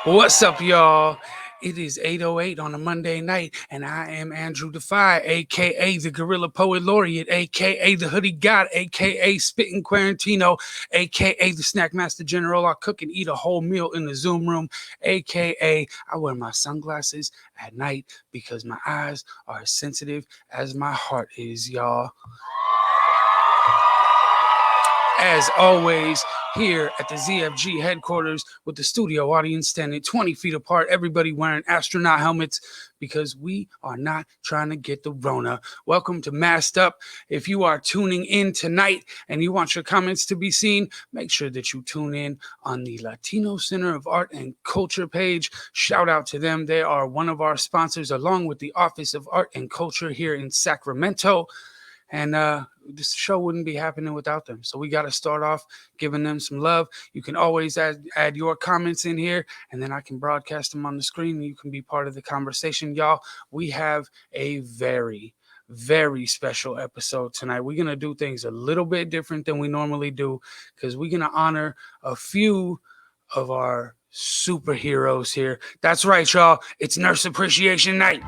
What's up, y'all? It is 8:08 on a Monday night, and I am Andru Defeye, aka the Guerrilla Poet Laureate, aka the Hoodie God, aka Spittin' Quarantino, aka the Snack Master General. I cook and eat a whole meal in the Zoom room, aka I wear my sunglasses at night because my eyes are as sensitive as my heart is, y'all. As always, here at the ZFG headquarters with the studio audience standing 20 feet apart, everybody wearing astronaut helmets because we are not trying to get the Rona. Welcome to Masked Up. If you are tuning in tonight and you want your comments to be seen, make sure that you tune in on the Latino Center of Art and Culture page. Shout out to them. They are one of our sponsors, along with the Office of Art and Culture here in Sacramento. And this show wouldn't be happening without them. So we got to start off giving them some love. You can always add your comments in here, and then I can broadcast them on the screen, and you can be part of the conversation. Y'all, we have a very, very special episode tonight. We're going to do things a little bit different than we normally do because we're going to honor a few of our superheroes here. That's right, y'all. It's Nurse Appreciation Night.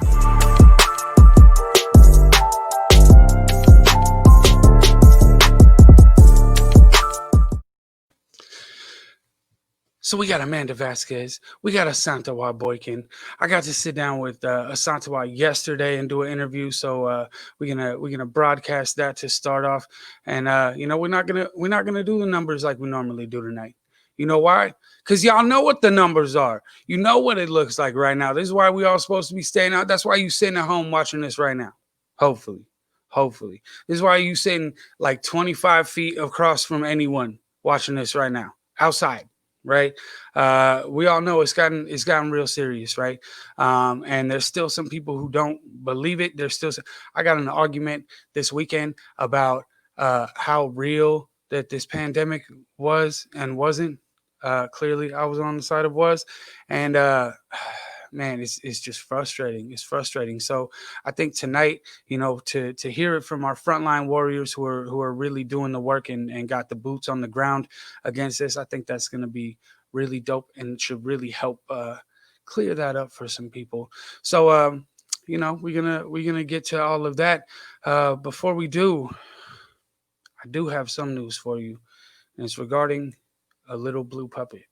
So we got Amanda Vazquez, we got Asantewaa Boykin. I got to sit down with Asantewaa yesterday and do an interview, so we're gonna broadcast that to start off. And we're not gonna do the numbers like we normally do tonight. You know why? Because y'all know what the numbers are. You know what it looks like right now. This is why we all supposed to be staying out. That's why you sitting at home watching this right now. Hopefully. This is why you sitting like 25 feet across from anyone watching this right now. Outside. Right, we all know it's gotten real serious, right? And there's still some people who don't believe it. I got in an argument this weekend about how real that this pandemic was and wasn't. Clearly, I was on the side of was, and man, it's just frustrating. It's frustrating. So I think tonight, to hear it from our frontline warriors who are really doing the work and got the boots on the ground against this, I think that's going to be really dope and should really help clear that up for some people. So we're gonna get to all of that. Before we do, I do have some news for you, and it's regarding a little blue puppet.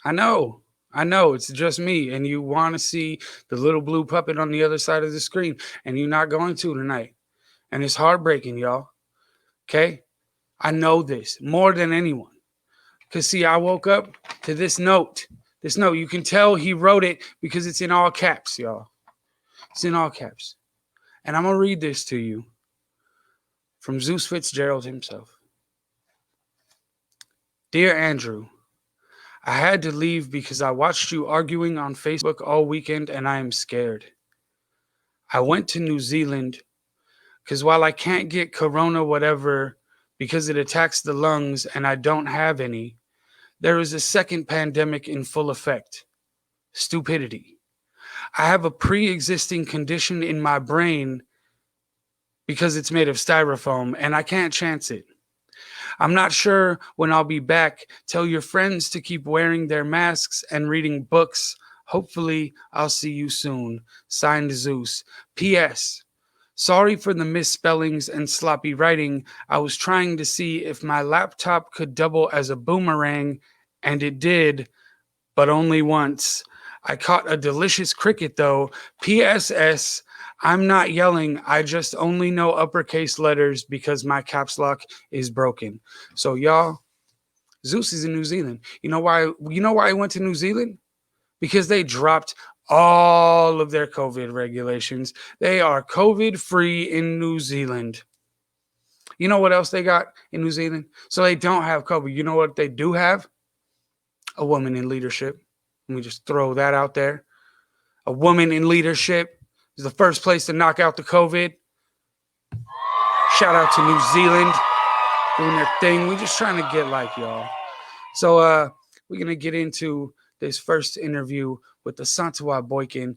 I know, it's just me, and you want to see the little blue puppet on the other side of the screen, and you're not going to tonight. And it's heartbreaking, y'all. Okay? I know this more than anyone. Because, see, I woke up to this note. This note, you can tell he wrote it because it's in all caps, y'all. It's in all caps. And I'm going to read this to you from Zeus Fitzgerald himself. Dear Andrew, I had to leave because I watched you arguing on Facebook all weekend and I am scared. I went to New Zealand because while I can't get corona whatever because it attacks the lungs and I don't have any, there is a second pandemic in full effect. Stupidity. I have a pre-existing condition in my brain because it's made of styrofoam and I can't chance it. I'm not sure when I'll be back. Tell your friends to keep wearing their masks and reading books. Hopefully, I'll see you soon. Signed, Zeus. P.S. Sorry for the misspellings and sloppy writing. I was trying to see if my laptop could double as a boomerang, and it did, but only once. I caught a delicious cricket, though. P.S.S. I'm not yelling. I just only know uppercase letters because my caps lock is broken. So y'all, Zeus is in New Zealand. You know why he went to New Zealand? Because they dropped all of their COVID regulations. They are COVID free in New Zealand. You know what else they got in New Zealand? So they don't have COVID. You know what they do have? A woman in leadership. Let me just throw that out there. A woman in leadership is the first place to knock out the COVID. Shout out to New Zealand doing their thing. We're just trying to get like y'all. So we're going to get into this first interview with Asantewaa Boykin.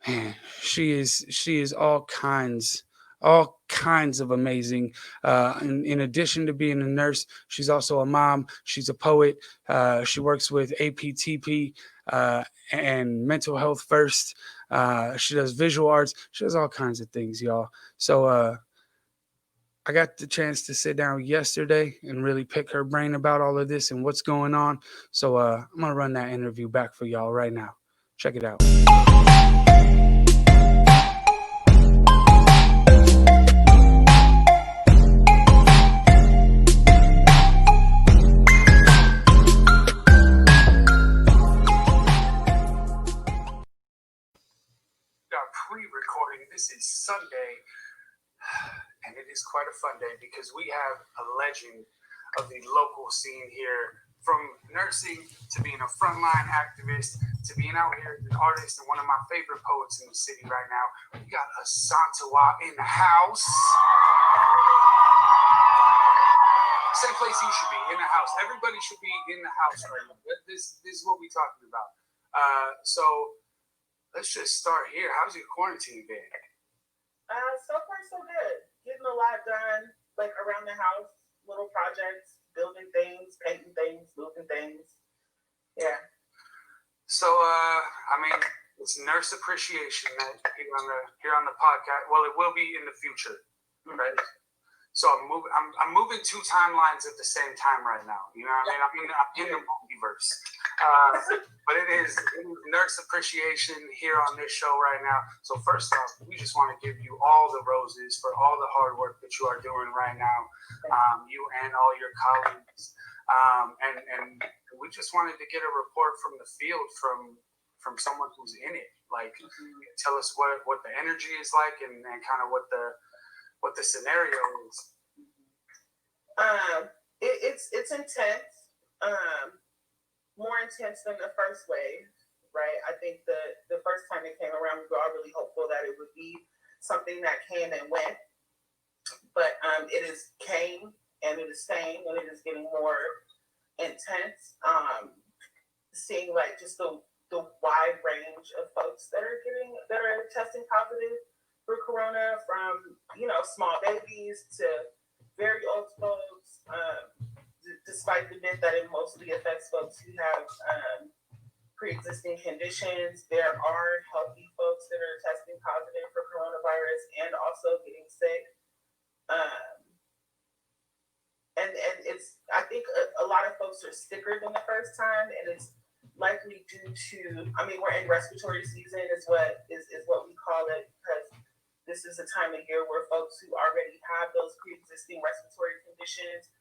Man, she is all kinds of amazing. In addition to being a nurse, she's also a mom. She's a poet. She works with APTP and mental health first. She does visual arts. She does all kinds of things, y'all. So I got the chance to sit down yesterday and really pick her brain about all of this and what's going on. So I'm gonna run that interview back for y'all right now. Check it out. Our pre-recording. This is Sunday, and it is quite a fun day because we have a legend of the local scene here, from nursing to being a frontline activist to being out here as an artist and one of my favorite poets in the city right now. We got Asantewaa in the house. Same place you should be, in the house. Everybody should be in the house right now. This is what we're talking about. So let's just start here. How's your quarantine been? So far so good. Getting a lot done, like around the house, little projects, building things, painting things, moving things. Yeah. So I mean, it's Nurse Appreciation Night here on the podcast. Well, it will be in the future, right? So I'm moving two timelines at the same time right now. You know what I mean? I'm in the multiverse. But it is Nurse Appreciation here on this show right now. So first off, we just want to give you all the roses for all the hard work that you are doing right now, you and all your colleagues. And we just wanted to get a report from the field from someone who's in it. Like, tell us what the energy is like and kind of what the scenario is. It's intense. More intense than the first wave, right? I think the first time it came around, we were all really hopeful that it would be something that came and went. But it is came and it is staying and it is getting more intense. Seeing like just the wide range of folks that are testing positive for corona, from small babies to very old folks. Despite the myth that it mostly affects folks who have pre-existing conditions, there are healthy folks that are testing positive for coronavirus and also getting sick. And it's, I think a lot of folks are sicker than the first time, and it's likely due to, I mean, we're in respiratory season is what we call it, because this is a time of year where folks who already have those pre-existing respiratory conditions,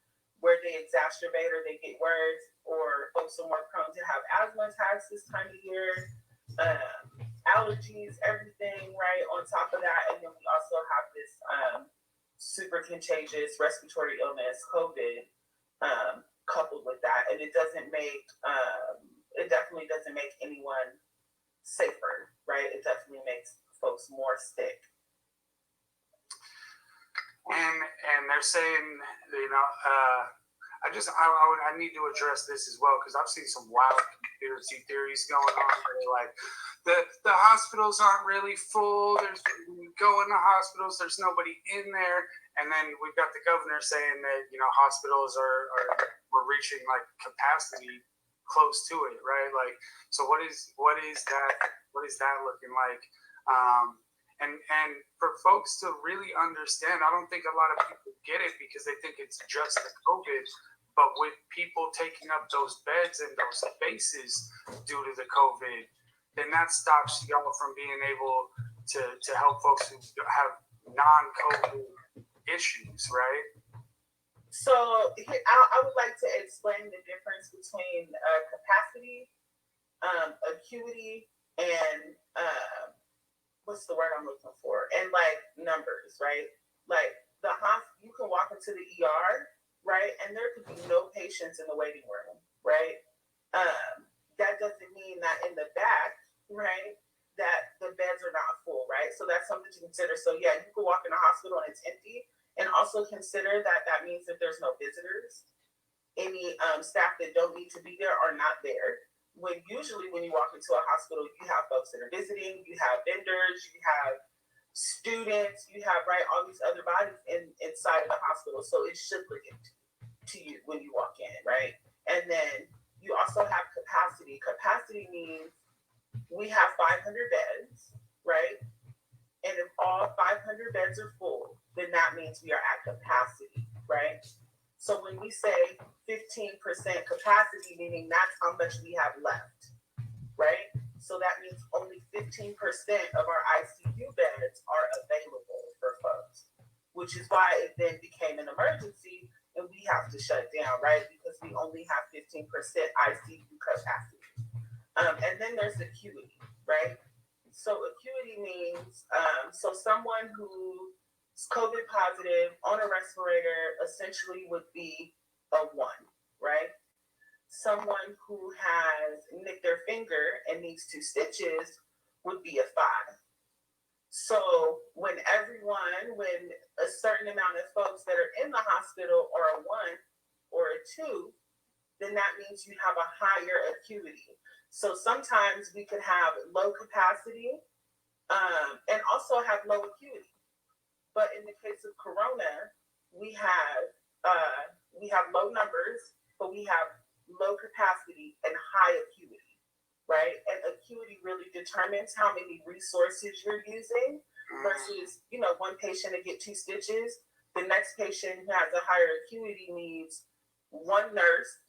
where they exacerbate or they get worse, or folks are more prone to have asthma attacks this time of year, allergies, everything, right, on top of that. And then we also have this super contagious respiratory illness, COVID, coupled with that. And it definitely doesn't make anyone safer, right? It definitely makes folks more sick. And they're saying, I need to address this as well, because I've seen some wild conspiracy theories going on where like the hospitals aren't really full. When you go in the hospitals, there's nobody in there, and then we've got the governor saying that hospitals we're reaching like capacity close to it, right? Like, so what is that looking like? And for folks to really understand, I don't think a lot of people get it because they think it's just the COVID. But with people taking up those beds and those spaces due to the COVID, then that stops y'all from being able to help folks who have non-COVID issues, right? So I would like to explain the difference between capacity, acuity, and what's the word I'm looking for? And like numbers, right? Like you can walk into the ER, right? And there could be no patients in the waiting room, right? That doesn't mean that in the back, right, that the beds are not full, right? So that's something to consider. So yeah, you can walk in a hospital and it's empty, and also consider that means that there's no visitors. Any staff that don't need to be there are not there. when usually when you walk into a hospital, you have folks that are visiting, you have vendors, you have students, you have right all these other bodies inside of the hospital. So it should look to you when you walk in, right? And then you also have capacity. Capacity means we have 500 beds, right? And if all 500 beds are full, then that means we are at capacity, right? So when we say 15% capacity, meaning that's how much we have left, right? So that means only 15% of our ICU beds are available for folks, which is why it then became an emergency and we have to shut down, right? Because we only have 15% ICU capacity. And then there's acuity, right? So acuity means so someone who's COVID positive on a respirator essentially would be a 1, right? Someone who has nicked their finger and needs 2 stitches would be a 5. So when a certain amount of folks that are in the hospital are a 1 or a 2, then that means you have a higher acuity. So sometimes we could have low capacity and also have low acuity. But in the case of Corona, we have low numbers, but we have low capacity and high acuity, right? And acuity really determines how many resources you're using versus, one patient to get 2 stitches. The next patient who has a higher acuity needs 1 nurse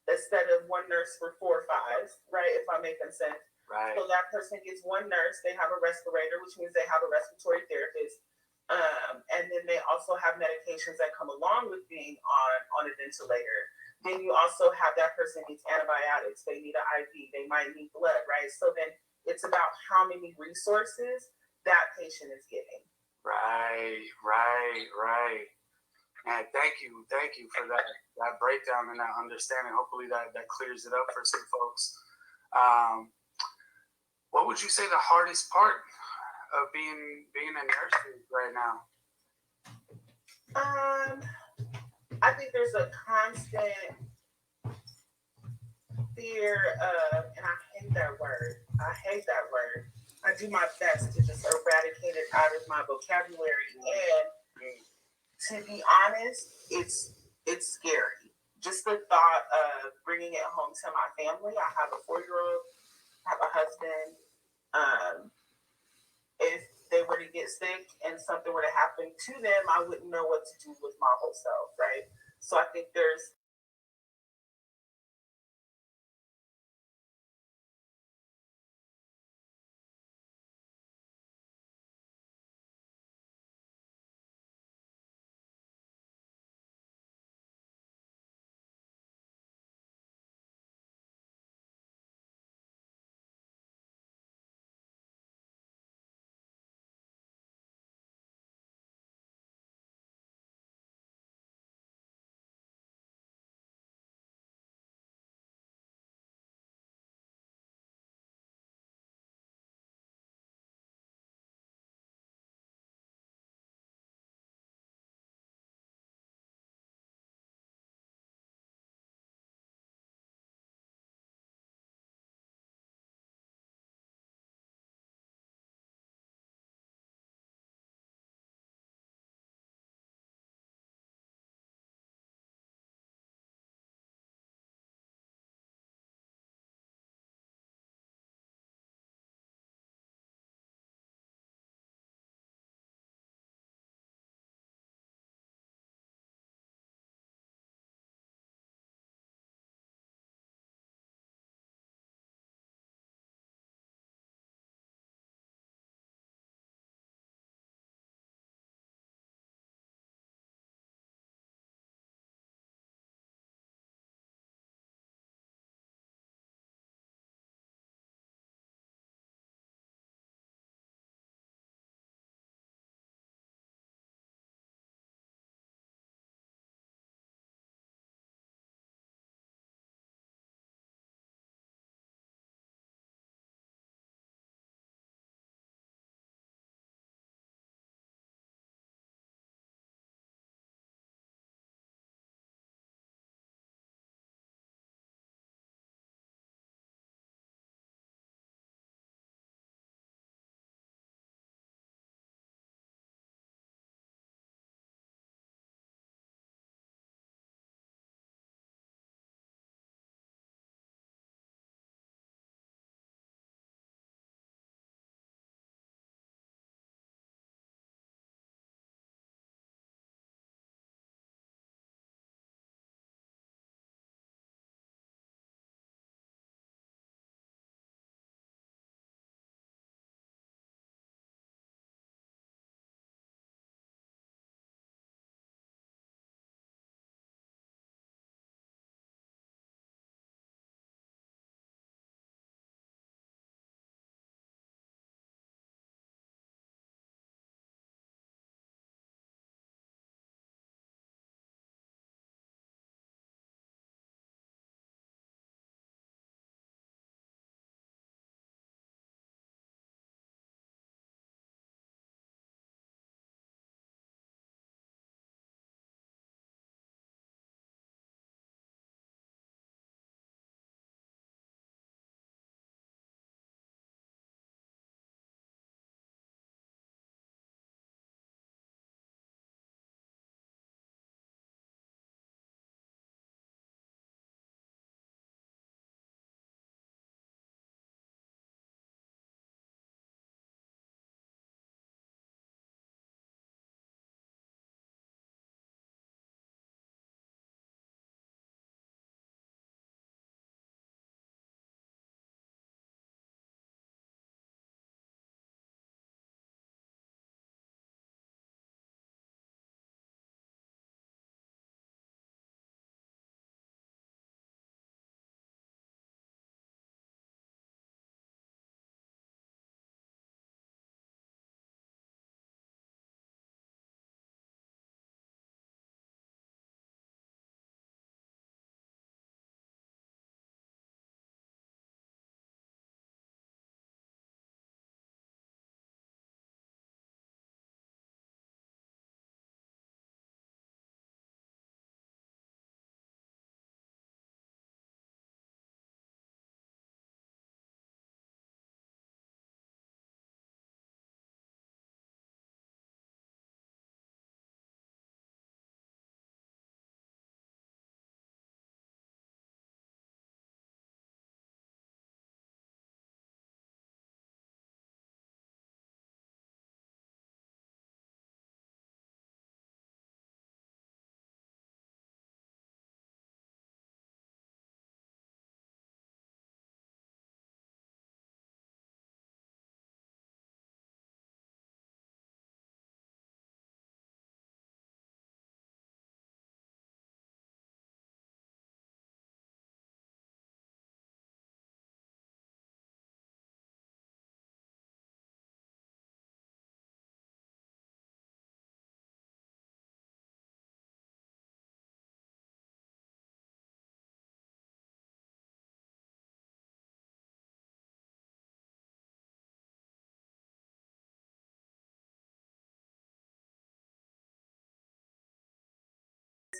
instead of 1 nurse for 4 or 5, right? If I'm making sense. Right. So that person gets 1 nurse, they have a respirator, which means they have a respiratory therapist. And then they also have medications that come along with being on a ventilator. Then you also have that person needs antibiotics, they need an IV, they might need blood, right? So then it's about how many resources that patient is getting. Right. Man, thank you for that breakdown and that understanding. Hopefully that clears it up for some folks. What would you say the hardest part of being a nurse is right now? I think there's a constant fear of, and I hate that word. I do my best to just eradicate it out of my vocabulary. And to be honest, it's scary. Just the thought of bringing it home to my family. I have a 4-year-old, I have a husband. If they were to get sick and something were to happen to them, I wouldn't know what to do with my whole self, right? So I think there's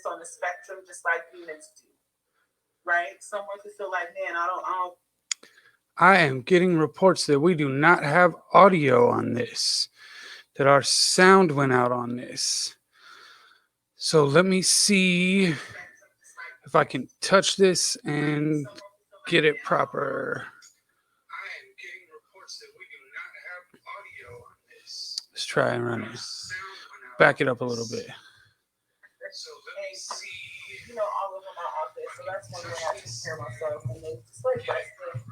exist on the spectrum just like humans do, right? Someone could feel like, man, I don't. I am getting reports that we do not have audio on this, that our sound went out on this. So let me see if I can touch this and get it proper. I am getting reports that we do not have audio on this. Let's try and run it. Back it up a little bit. So let me see. You know, all over my office. So that's one way I take care of myself. And then just like resting,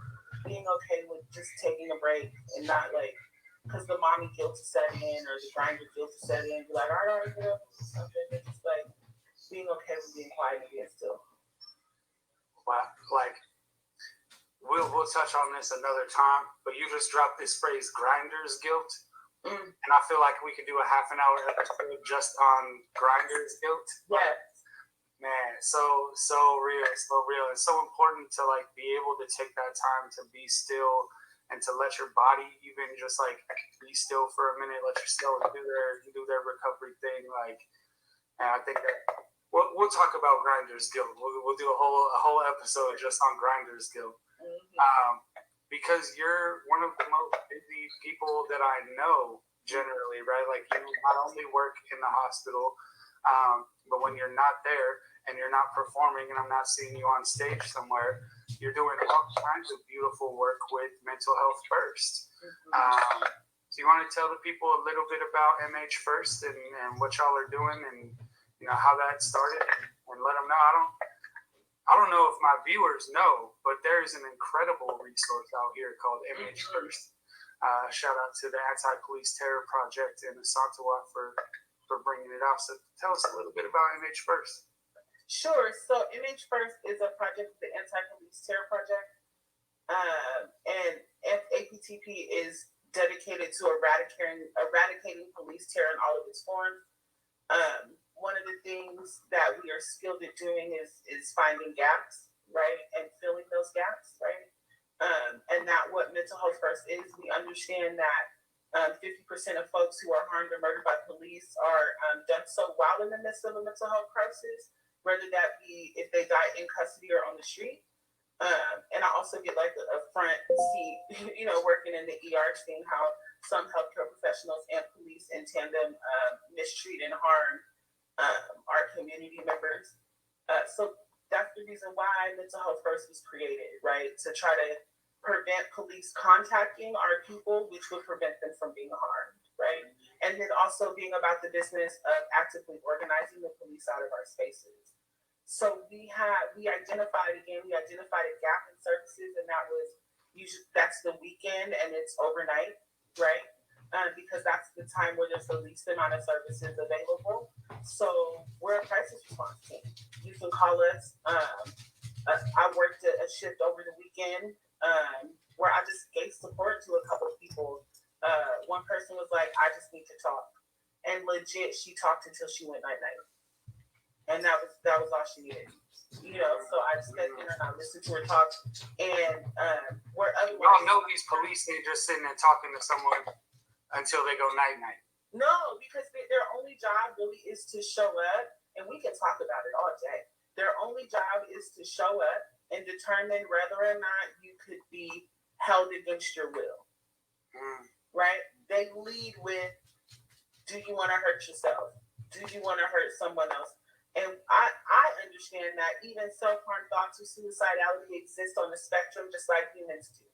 being okay with just taking a break and not like, because the mommy guilt to set in or the grinder guilt to set in. Be like, all right, get up, something. It's just like being okay with being quiet and being still. Wow, like we'll touch on this another time, but you just dropped this phrase, grinder's guilt. And I feel like we could do a half an hour episode just on grinder's guilt. Yeah. Man, so real. It's so important to like be able to take that time to be still and to let your body even just like be still for a minute, let your cells do their recovery thing. Like, and I think that we'll talk about grinder's guilt. We'll do a whole episode just on grinder's guilt. Because you're one of the most busy people that I know generally, right? Like you not only work in the hospital, but when you're not there and you're not performing and I'm not seeing you on stage somewhere, you're doing all kinds of beautiful work with Mental Health First. So you want to tell the people a little bit about MH First and what y'all are doing and you know how that started and let them know. I don't know if my viewers know, but there is an incredible resource out here called MH First. Shout out to the Anti-Police Terror Project in Asantewaa for bringing it out. So tell us a little bit about MH First. Sure. So MH First is a project of the Anti-Police Terror Project. And APTP is dedicated to eradicating police terror in all of its forms. One of the things that we are skilled at doing is finding gaps, right, and filling those gaps, right. And that what Mental Health First is. We understand that 50% of folks who are harmed or murdered by police are done so while in the midst of a mental health crisis, whether that be if they die in custody or on the street. And I also get like a front seat, you know, working in the ER, seeing how some healthcare professionals and police in tandem mistreat and harm our community members. So that's the reason why Mental Health First was created, right? To try to prevent police contacting our people, which would prevent them from being harmed, right? And then also being about the business of actively organizing the police out of our spaces. So we identified a gap in services, and that's the weekend and it's overnight, right? Because that's the time where there's the least amount of services available. So we're a crisis response team. You can call us. I worked a shift over the weekend where I just gave support to a couple of people. One person was like, I just need to talk. And legit, she talked until she went night-night. And that was all she needed. You know, so I just sat there and I listened to her talk. And where otherwise... Y'all know these police, they're just sitting there talking to someone until they go night-night. No, because their only job really is to show up, and we can talk about it all day. Their only job is to show up and determine whether or not you could be held against your will. Right? They lead with, do you want to hurt yourself? Do you want to hurt someone else? And I understand that even self-harm thoughts or suicidality exist on the spectrum just like humans do.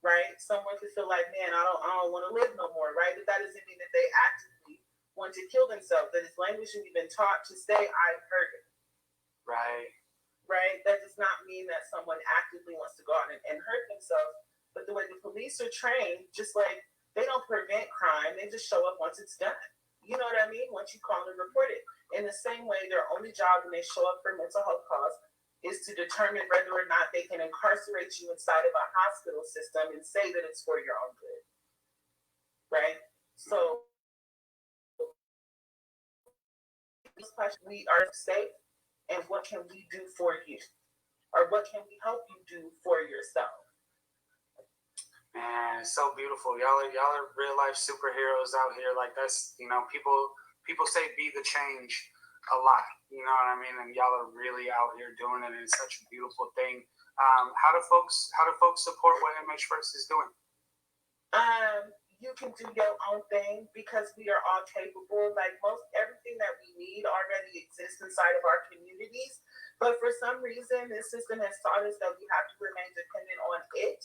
Right? Someone could feel like, man, I don't want to live no more, right? But that doesn't mean that they actively want to kill themselves. That is language that we've been taught to say, I've heard it. Right. Right? That does not mean that someone actively wants to go out and hurt themselves. But the way the police are trained, just like they don't prevent crime, they just show up once it's done. You know what I mean? Once you call and report it. In the same way, their only job when they show up for mental health cause is to determine whether or not they can incarcerate you inside of a hospital system and say that it's for your own good. Right? So, we are safe, and what can we do for you? Or what can we help you do for yourself? Man, it's so beautiful. Y'all are real life superheroes out here. Like that's, you know, people say be the change. a lot. You know what I mean? And y'all are really out here doing it, and it's such a beautiful thing. How do folks support what MH First is doing? You can do your own thing because we are all capable. Like everything that we need already exists inside of our communities. But for some reason, this system has taught us that we have to remain dependent on it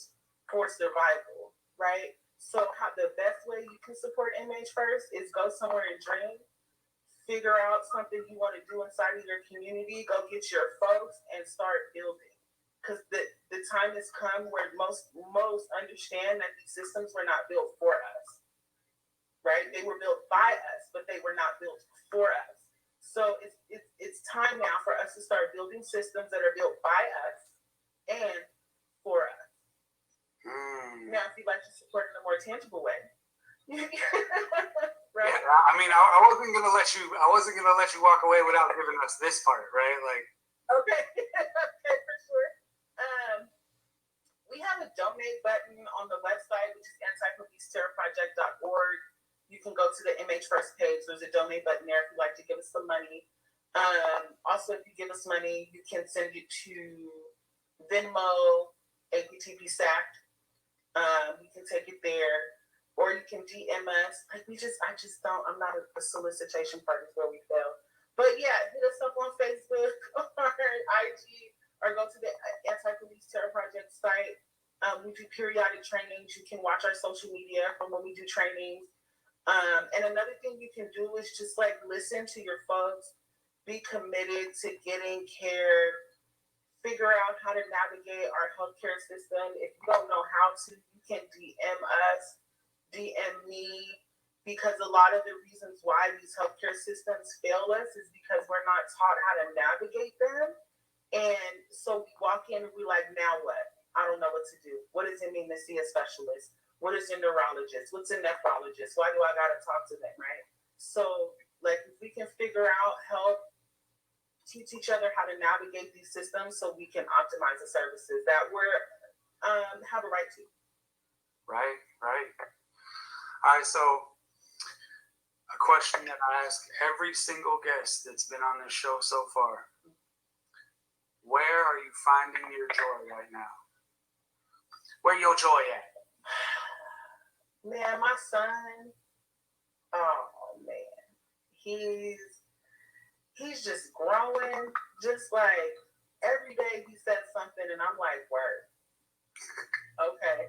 for survival, right? So the best way you can support MH First is go somewhere and dream, figure out something you want to do inside of your community, go get your folks and start building. Because the time has come where most understand that these systems were not built for us, right? They were built by us, but they were not built for us. So it's time now for us to start building systems that are built by us and for us. Now, if you'd like to support in a more tangible way, right? Yeah, I mean, I wasn't gonna let you walk away without giving us this part, right? Like, okay, okay, for sure. We have a donate button on the website, which is antipoliceterrorproject.org. You can go to the MH First page. There's a donate button there if you'd like to give us some money. Also, if you give us money, you can send it to Venmo, APTP SAC. You can take it there, or you can DM us. I'm not a solicitation partner where we fail. But yeah, hit us up on Facebook or IG, or go to the Anti-Police Terror Project site. We do periodic trainings. You can watch our social media from when we do trainings. And another thing you can do is just listen to your folks, be committed to getting care, figure out how to navigate our healthcare system. If you don't know how to, you can DM us, DM me, because a lot of the reasons why these healthcare systems fail us is because we're not taught how to navigate them. And so we walk in and we're like, now what? I don't know what to do. What does it mean to see a specialist? What is a neurologist? What's a nephrologist? Why do I got to talk to them, right? So, if we can figure out, help teach each other how to navigate these systems so we can optimize the services that we're have a right to. Right. All right, so a question that I ask every single guest that's been on this show so far. Where are you finding your joy right now? Where your joy at? Man, my son, oh man, he's just growing. Just every day he says something and I'm like, word. Okay.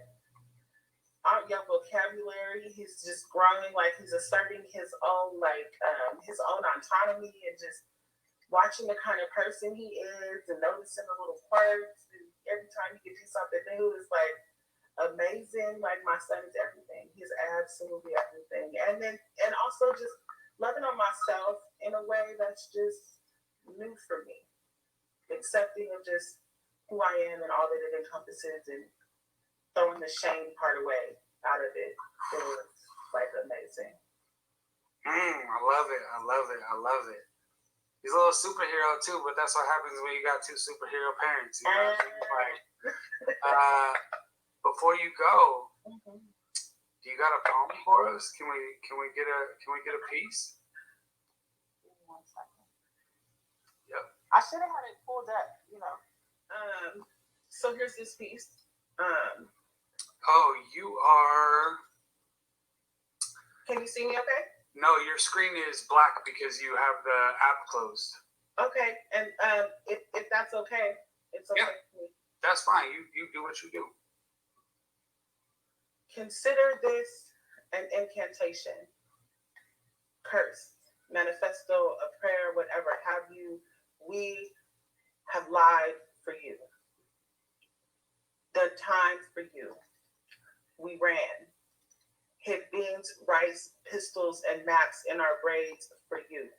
Our young vocabulary, he's just growing, he's asserting his own autonomy, and just watching the kind of person he is and noticing the little quirks. And every time he gets something new, it's amazing. My son is everything. He's absolutely everything. And also just loving on myself in a way that's just new for me. Accepting of just who I am and all that it encompasses, and throwing the shame part away out of it is amazing. I love it. He's a little superhero too, but that's what happens when you got two superhero parents. You know? Before you go, do you got a poem for us? Can we get a piece? 1 second. Yep. I should have had it pulled up, So here's this piece. Oh, you are. Can you see me okay? No, your screen is black because you have the app closed. Okay, and if that's okay, it's okay. Yeah, that's fine. You do what you do. Consider this an incantation, curse, manifesto, a prayer, whatever have you. We have lied for you, done time for you. We ran, hid beans, rice, pistols, and maps in our braids for you.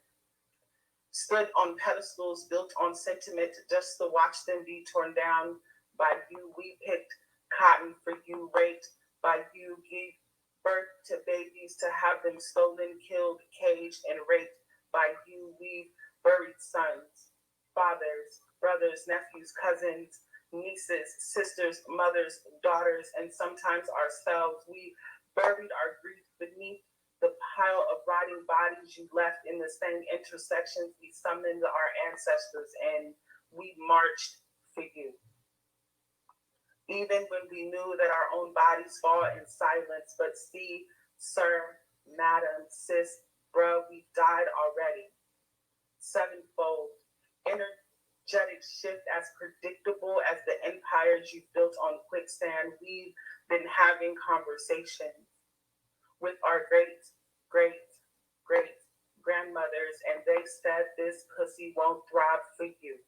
Stood on pedestals built on sentiment just to watch them be torn down by you. We picked cotton for you, raped by you, gave birth to babies to have them stolen, killed, caged, and raped by you. We buried sons, fathers, brothers, nephews, cousins, nieces, sisters, mothers, daughters, and sometimes ourselves. We buried our grief beneath the pile of rotting bodies you left in the same intersections we summoned our ancestors in. We marched for you. Even when we knew that our own bodies fall in silence, but see, sir, madam, sis, bro, we died already. Sevenfold, energetic shift as predictable as the empires you built on quicksand. We've been having conversations with our great grandmothers, and they said this pussy won't thrive for you.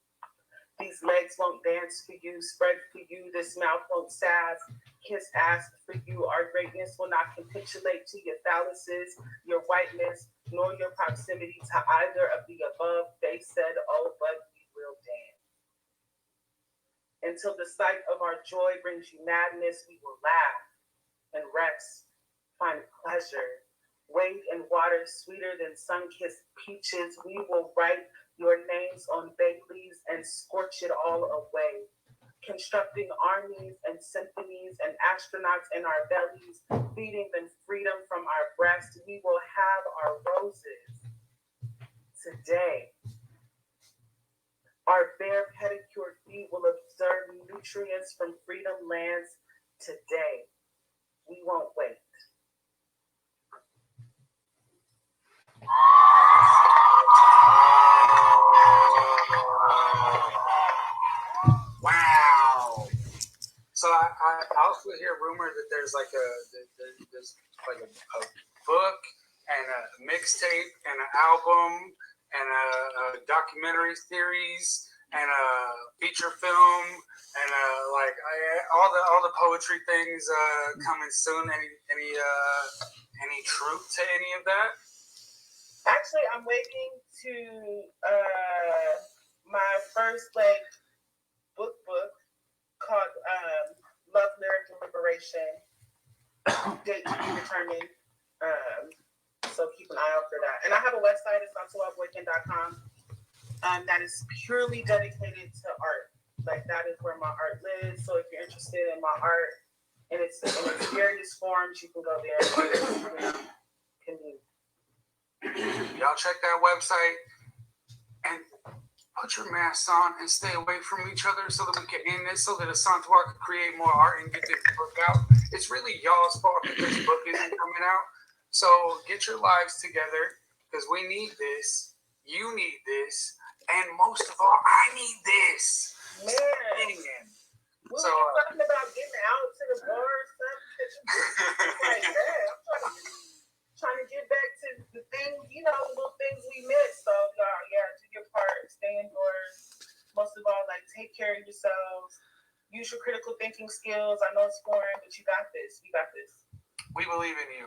These legs won't dance for you, spread for you. This mouth won't sass, kiss ass for you. Our greatness will not capitulate to your phalluses, your whiteness, nor your proximity to either of the above. They said, oh, but we will dance. Until the sight of our joy brings you madness, we will laugh and rest, find pleasure. Wade in water sweeter than sun-kissed peaches. We will write your names on bay leaves and scorch it all away. Constructing armies and symphonies and astronauts in our bellies, feeding them freedom from our breasts. We will have our roses today. Our bare pedicured feet will observe nutrients from freedom lands today. We won't wait. Wow. So I also hear rumor that there's like a book and a mixtape and an album and a documentary series and a feature film and all the poetry things coming soon. Any truth to any of that? Actually, I'm waiting to my first book called Love, Lyric, and Liberation. Date to be determined. So keep an eye out for that. And I have a website, AsantewaABoykin.com, that is purely dedicated to art. Like, that is where my art lives. So if you're interested in my art in its various forms, you can go there and continue. Y'all check that website and put your masks on and stay away from each other so that we can end this, so that Asantewaa can create more art and get this book out. It's really y'all's fault that this book isn't coming out. So get your lives together, because we need this. You need this. And most of all, I need this. Man. We So, were talking about getting out to the bar or something. Like that. I'm trying to get back to the things, little things we missed. So, do your part. Stay indoors. Most of all, take care of yourselves. Use your critical thinking skills. I know it's foreign, but you got this. You got this. we believe in you.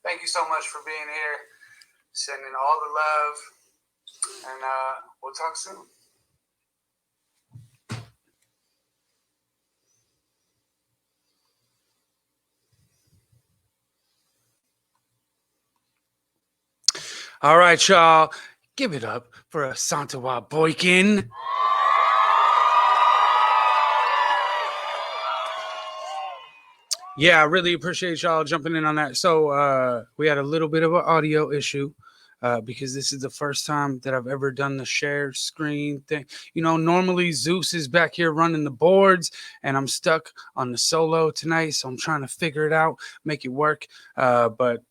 Thank you so much for being here. Sending all the love. And we'll talk soon. All right, y'all. Give it up for Asantewaa Boykin. Yeah, I really appreciate y'all jumping in on that. So we had a little bit of an audio issue because this is the first time that I've ever done the share screen thing. Normally Zeus is back here running the boards and I'm stuck on the solo tonight. So I'm trying to figure it out, make it work. But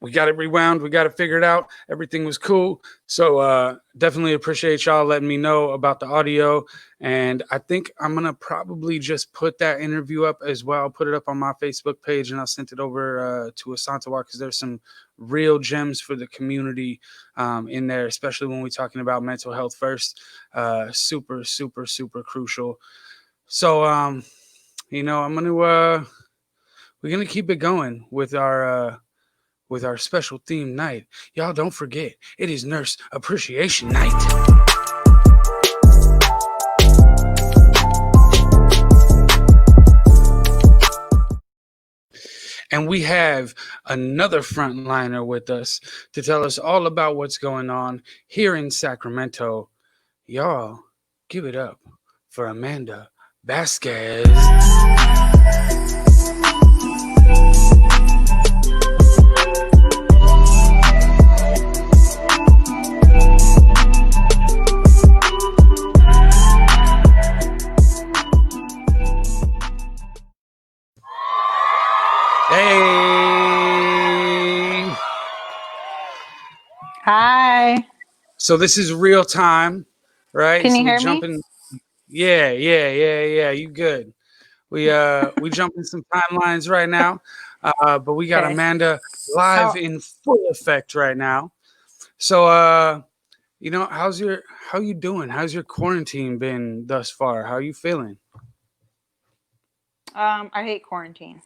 we got it rewound. We got it figured out. Everything was cool. So definitely appreciate y'all letting me know about the audio. And I think I'm going to probably just put that interview up as well. I'll put it up on my Facebook page and I'll send it over to Asantewaa because there's some real gems for the community in there, especially when we're talking about mental health first. Super, super, super crucial. So, I'm going to, we're going to keep it going with our special theme night. Y'all don't forget, it is Nurse Appreciation Night. And we have another frontliner with us to tell us all about what's going on here in Sacramento. Y'all, give it up for Amanda Vazquez. Hey. Hi. So this is real time, right? Can So you we hear jump me? in. Yeah. You good. We jump in some timelines right now. But we got Okay. Amanda live How in full effect right now. So how you doing? How's your quarantine been thus far? How you feeling? I hate quarantine,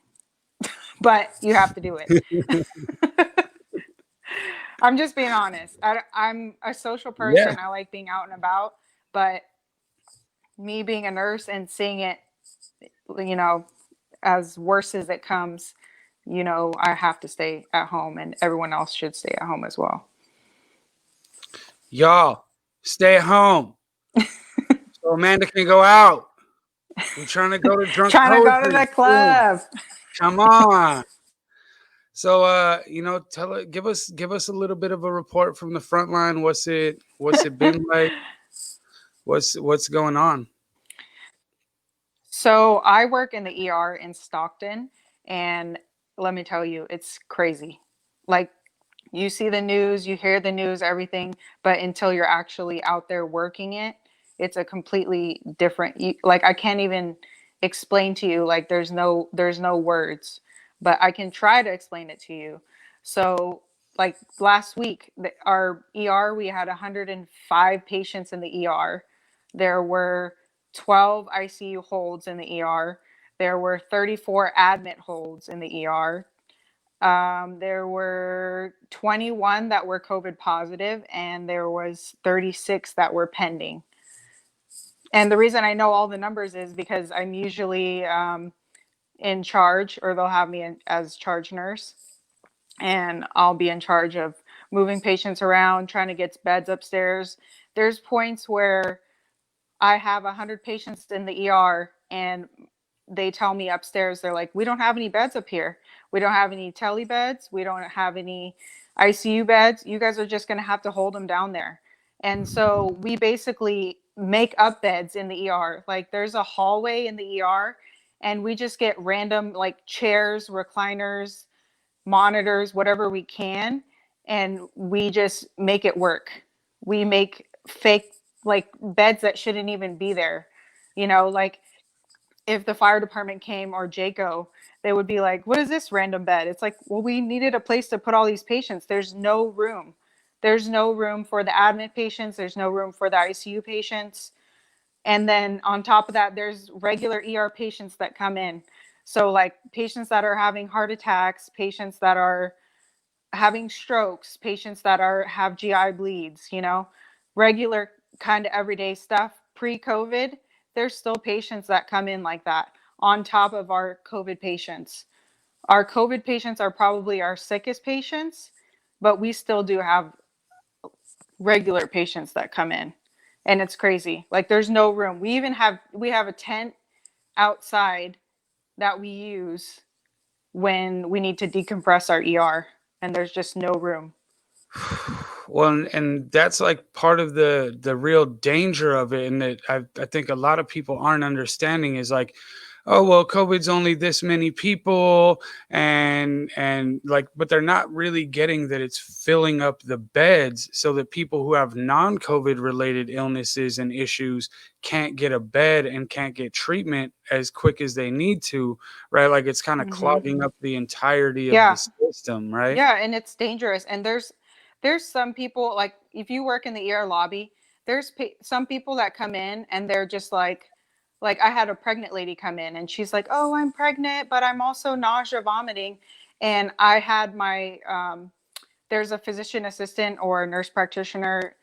but you have to do it. I'm just being honest. I'm a social Yeah. person. I like being out and about, but me being a nurse and seeing it, you know, as worse as it comes, I have to stay at home and everyone else should stay at home as well. Y'all, stay at home. So Amanda can go out. We're trying to go to drunk Trying to go to poetry the soon. club. Come on. So give us a little bit of a report from the front line. What's it been like? What's going on? So I work in the ER in Stockton, and let me tell you, it's crazy. Like, you see the news, you hear the news, everything, but until you're actually out there working it, it's a completely different. Like, I can't even explain to you. Like, there's no words, but I can try to explain it to you. So, like last week, our ER, we had 105 patients in the ER. There were 12 ICU holds in the ER. There were 34 admit holds in the ER. There were 21 that were COVID positive, and there was 36 that were pending. And the reason I know all the numbers is because I'm usually in charge, or they'll have me as charge nurse, and I'll be in charge of moving patients around, trying to get beds upstairs. There's points where I have 100 patients in the ER, and they tell me upstairs, they're like, we don't have any beds up here. We don't have any tele beds. We don't have any ICU beds. You guys are just going to have to hold them down there. And so we basically make up beds in the ER. Like, there's a hallway in the ER, and we just get random, like, chairs, recliners, monitors, whatever we can, and we just make it work. We make fake, like, beds that shouldn't even be there. Like, if the fire department came, or JACO, they would be like, what is this random bed? It's like, well, we needed a place to put all these patients. There's no room. There's no room for the admit patients. There's no room for the ICU patients. And then on top of that, there's regular ER patients that come in. So, like, patients that are having heart attacks, patients that are having strokes, patients that have GI bleeds, regular kind of everyday stuff. Pre-COVID, there's still patients that come in like that on top of our COVID patients. Our COVID patients are probably our sickest patients, but we still do have regular patients that come in. And it's crazy. Like, there's no room. We have a tent outside that we use when we need to decompress our ER, and there's just no room. Well, and that's like part of the real danger of it, and that I think a lot of people aren't understanding is like, oh well, COVID's only this many people, and like, but they're not really getting that it's filling up the beds so that people who have non-COVID related illnesses and issues can't get a bed and can't get treatment as quick as they need to, right? Like, it's kind of clogging up the entirety of the Yeah. system, right? Yeah, and it's dangerous. And there's some people, like, if you work in the ER lobby, there's some people that come in and they're just like I had a pregnant lady come in, and she's like, "Oh, I'm pregnant, but I'm also nausea, vomiting." And I had my there's a physician assistant or a nurse practitioner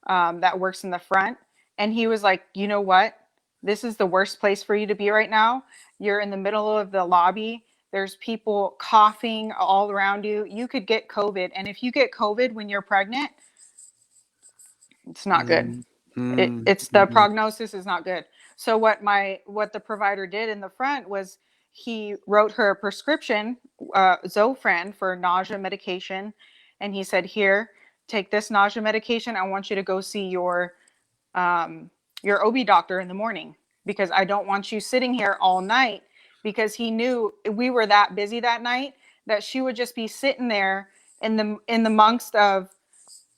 that works in the front, and he was like, "You know what? This is the worst place for you to be right now. You're in the middle of the lobby. There's people coughing all around you. You could get COVID. And if you get COVID when you're pregnant, it's not good. Mm, It's the mhm. prognosis is not good." So what the provider did in the front was he wrote her a prescription, Zofran, for nausea medication, and he said, "Here, take this nausea medication. I want you to go see your OB doctor in the morning, because I don't want you sitting here all night because he knew we were that busy that night that she would just be sitting there in the amongst of,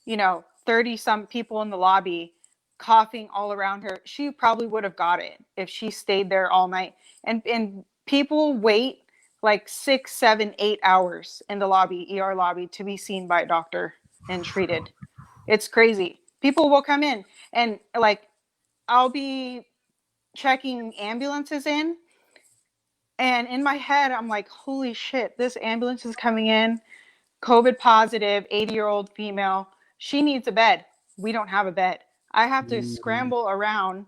30 some people in the lobby coughing all around her. She probably would have got it if she stayed there all night. And people wait like 6, 7, 8 hours in the lobby, ER lobby, to be seen by a doctor and treated. It's crazy. People will come in and like I'll be checking ambulances in, and in my head I'm like, holy shit, this ambulance is coming in, COVID positive, 80-year-old female. She needs a bed. We don't have a bed. I have to Mm, scramble around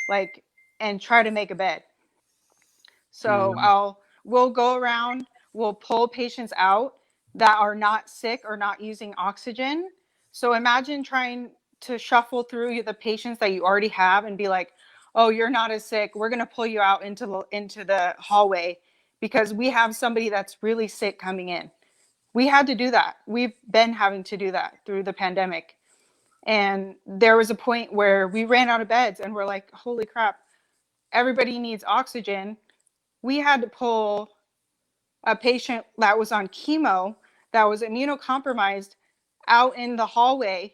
like and try to make a bed. So mm, we'll go around, we'll pull patients out that are not sick or not using oxygen. So imagine trying to shuffle through the patients that you already have and be like, "Oh, you're not as sick. We're going to pull you out into the hallway because we have somebody that's really sick coming in." We had to do that. We've been having to do that through the pandemic. And there was a point where we ran out of beds and we're like, "Holy crap, everybody needs oxygen." We had to pull a patient that was on chemo, that was immunocompromised, out in the hallway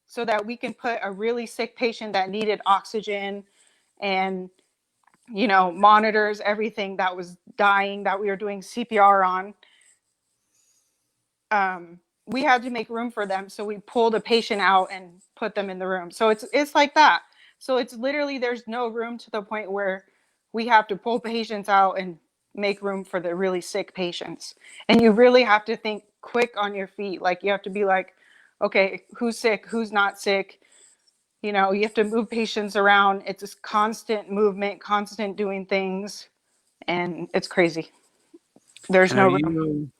so that we can put a really sick patient that needed oxygen and, monitors, everything, that was dying, that we were doing CPR on. We had to make room for them, so we pulled a patient out and put them in the room. So it's like that. So it's literally, there's no room to the point where we have to pull patients out and make room for the really sick patients. And you really have to think quick on your feet. Like you have to be like, okay, who's sick, who's not sick. You have to move patients around. It's this constant movement, constant doing things, and it's crazy. There's and no room.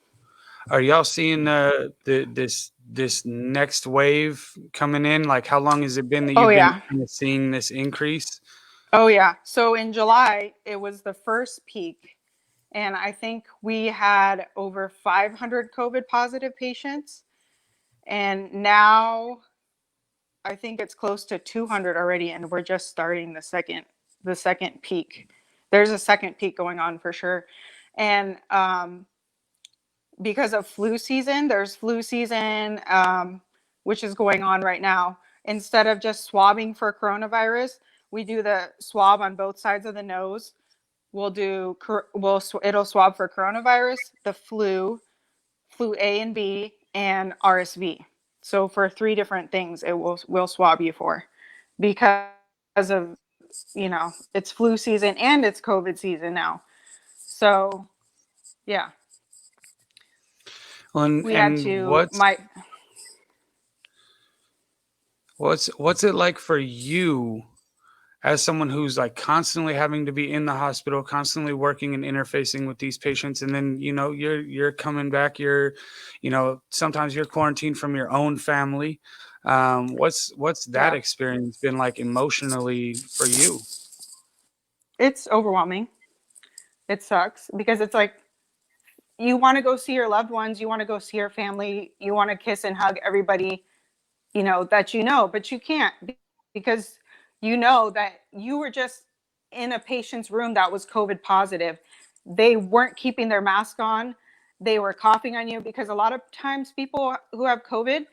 are y'all seeing this next wave coming in? Like, how long has it been that Oh you've been yeah. kind of seeing this increase? Oh yeah. So in July, it was the first peak, and I think we had over 500 COVID positive patients, and now I think it's close to 200 already, and we're just starting the second peak. There's a second peak going on for sure, and because of flu season, there's flu season, which is going on right now. Instead of just swabbing for coronavirus, we do the swab on both sides of the nose. It'll swab for coronavirus, the flu A and B, and RSV. So for 3 different things, will swab you for, because of, it's flu season and it's COVID season now. So yeah, Well, and, we had and to what's my what's it like for you as someone who's like constantly having to be in the hospital, constantly working and interfacing with these patients, and then you're coming back, sometimes you're quarantined from your own family. What's that Yeah, experience been like emotionally for you? it's overwhelming. It sucks because it's like you want to go see your loved ones, you want to go see your family, you want to kiss and hug everybody, that but you can't, because that you were just in a patient's room that was COVID positive. They weren't keeping their mask on. They were coughing on you, because a lot of times people who have COVID,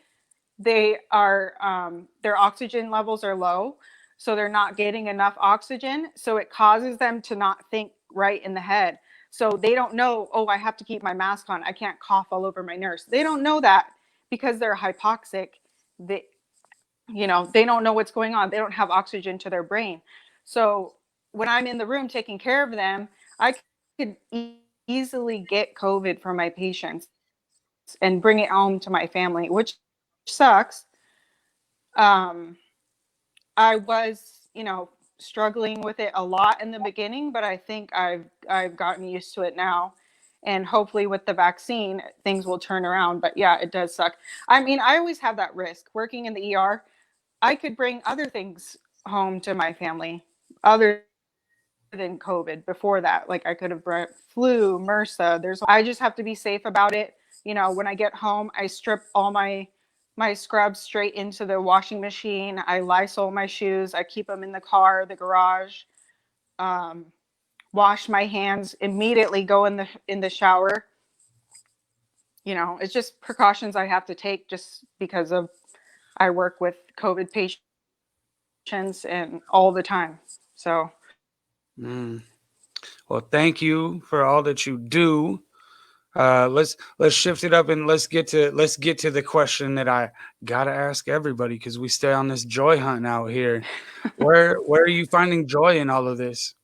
their oxygen levels are low, so they're not getting enough oxygen, so it causes them to not think right in the head. So they don't know, oh, I have to keep my mask on, I can't cough all over my nurse. They don't know that because they're hypoxic. They don't know what's going on. They don't have oxygen to their brain. So when I'm in the room taking care of them, I could easily get COVID from my patients and bring it home to my family, which sucks. um I was, struggling with it a lot in the beginning, but I think I've gotten used to it now. And hopefully with the vaccine, things will turn around. But yeah, it does suck. I mean, I always have that risk working in the ER. I could bring other things home to my family other than COVID before that. Like I could have brought flu, MRSA. I just have to be safe about it. When I get home, I strip all my scrubs straight into the washing machine. I Lysol my shoes. I keep them in the car, the garage. Um, wash my hands immediately, go in the shower. You know, it's just precautions I have to take just because of I work with COVID patients and all the time. So Mm. Well, thank you for all that you do. Let's shift it up and let's get to the question that I gotta ask everybody because we stay on this joy hunt out here. Where are you finding joy in all of this?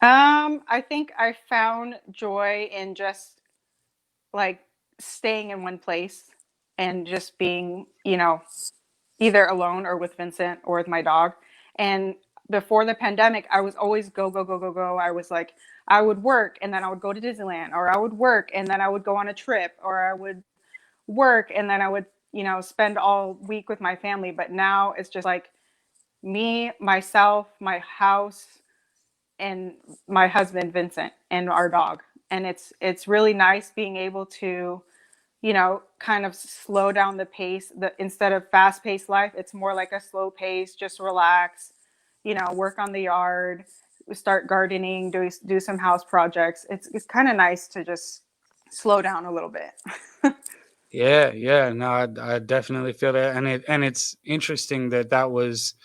I think I found joy in just like staying in one place and just being, you know, either alone or with Vincent or with my dog. And before the pandemic, I was always go, go, go, go, go. I was like, I would work and then I would go to Disneyland, or I would work and then I would go on a trip, or I would work and then I would, you know, spend all week with my family. But now it's just like me, myself, my house, and my husband Vincent and our dog. And it's really nice being able to, you know, kind of slow down the pace. Instead of fast paced life, it's more like a slow pace, just relax, you know, work on the yard, start gardening, do some house projects. It's kind of nice to just slow down a little bit. Yeah, no, I definitely feel that, and it's interesting that was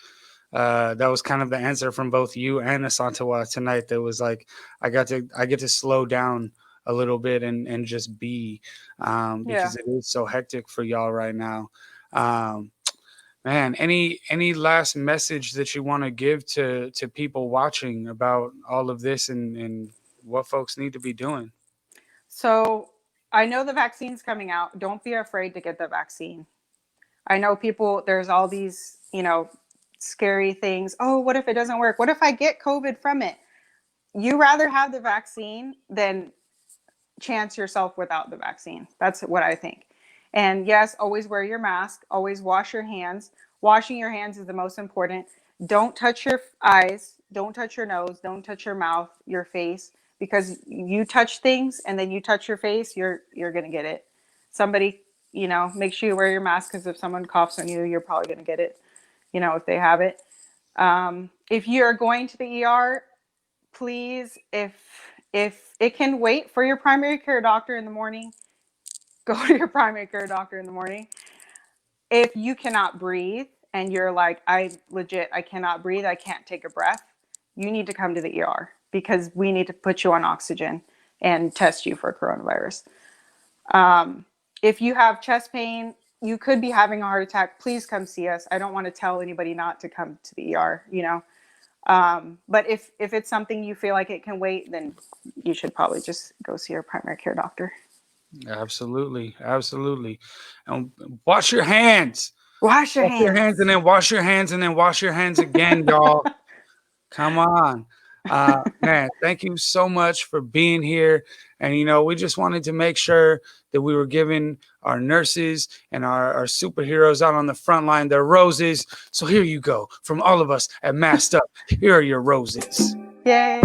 kind of the answer from both you and Asantewaa tonight. That was like I get to slow down a little bit and just be, Yeah. because it is so hectic for y'all right now. Um, Man, any last message that you want to give to people watching about all of this and what folks need to be doing? So I know the vaccine's coming out. Don't be afraid to get the vaccine. I know people, there's all these, you know, scary things. Oh, what if it doesn't work? What if I get COVID from it? You rather have the vaccine than chance yourself without the vaccine. That's what I think. And yes, always wear your mask, always wash your hands. Washing your hands is the most important. Don't touch your eyes, don't touch your nose, don't touch your mouth, your face, because you touch things and then you touch your face, you're going to get it. Somebody, you know, make sure you wear your mask, because if someone coughs on you, you're probably going to get it, you know, if they have it. If you're going to the ER, please, if it can wait for your primary care doctor in the morning, go to your primary care doctor in the morning. If you cannot breathe and you're like, I cannot breathe, I can't take a breath, you need to come to the ER, because we need to put you on oxygen and test you for coronavirus. If you have chest pain, you could be having a heart attack, please come see us. I don't want to tell anybody not to come to the ER, you know. But if it's something you feel like it can wait, then you should probably just go see your primary care doctor. Absolutely, absolutely. And wash your hands. Wash your Wash your hands. hands and then wash your hands and then wash your hands again, y'all. Come on. Man, thank you so much for being here. And, you know, we just wanted to make sure that we were giving our nurses and our superheroes out on the front line their roses. So here you go. From all of us at Masked Up, here are your roses. Yay.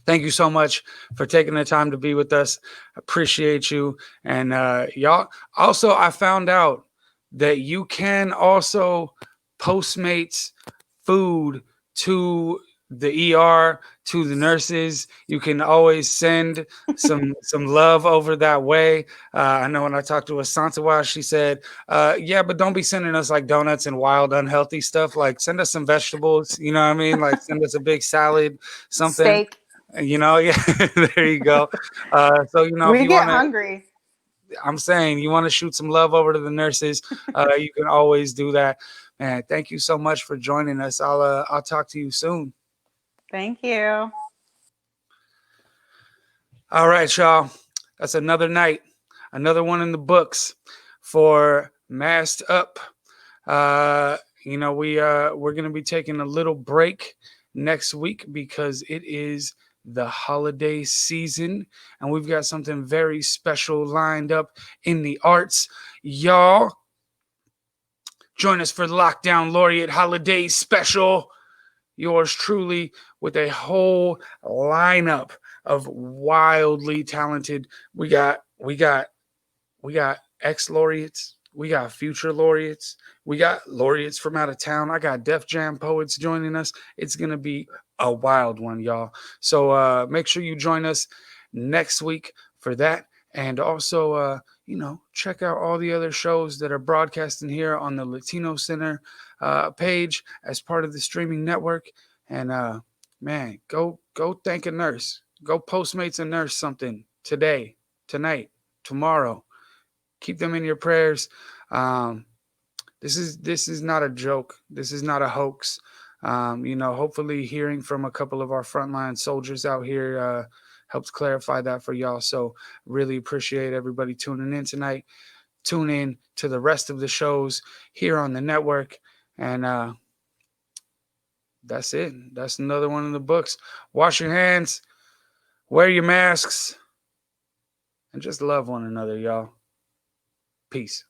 Thank you so much for taking the time to be with us. Appreciate you. And y'all, also, I found out that you can also Postmates food to the ER, to the nurses. You can always send some love over that way. I know when I talked to Asantewaa, she said, yeah, but don't be sending us like donuts and wild, unhealthy stuff. Like, send us some vegetables. You know what I mean? Like, send us a big salad, something. Steak. You know, yeah, there you go. So, you know, We if you get want to, hungry. I'm saying you want to shoot some love over to the nurses, you can always do that. Man, thank you so much for joining us. I'll talk to you soon. Thank you. All right, y'all. That's another night, another one in the books for Masked Up. You know, we're gonna be taking a little break next week because it is the holiday season and we've got something very special lined up in the arts. Y'all, join us for the Lockdown Laureate Holiday Special. Yours truly with a whole lineup of wildly talented. We got ex-laureates. We got future laureates. We got laureates from out of town. I got Def Jam poets joining us. It's going to be a wild one, y'all. So make sure you join us next week for that. And also, check out all the other shows that are broadcasting here on the Latino Center page as part of the streaming network. And man, go thank a nurse. Go Postmates a nurse something today, tonight, tomorrow. Keep them in your prayers. This is not a joke. This is not a hoax. Hopefully hearing from a couple of our frontline soldiers out here helps clarify that for y'all. So really appreciate everybody tuning in tonight. Tune in to the rest of the shows here on the network. And that's it. That's another one in the books. Wash your hands, wear your masks, and just love one another, y'all. Peace.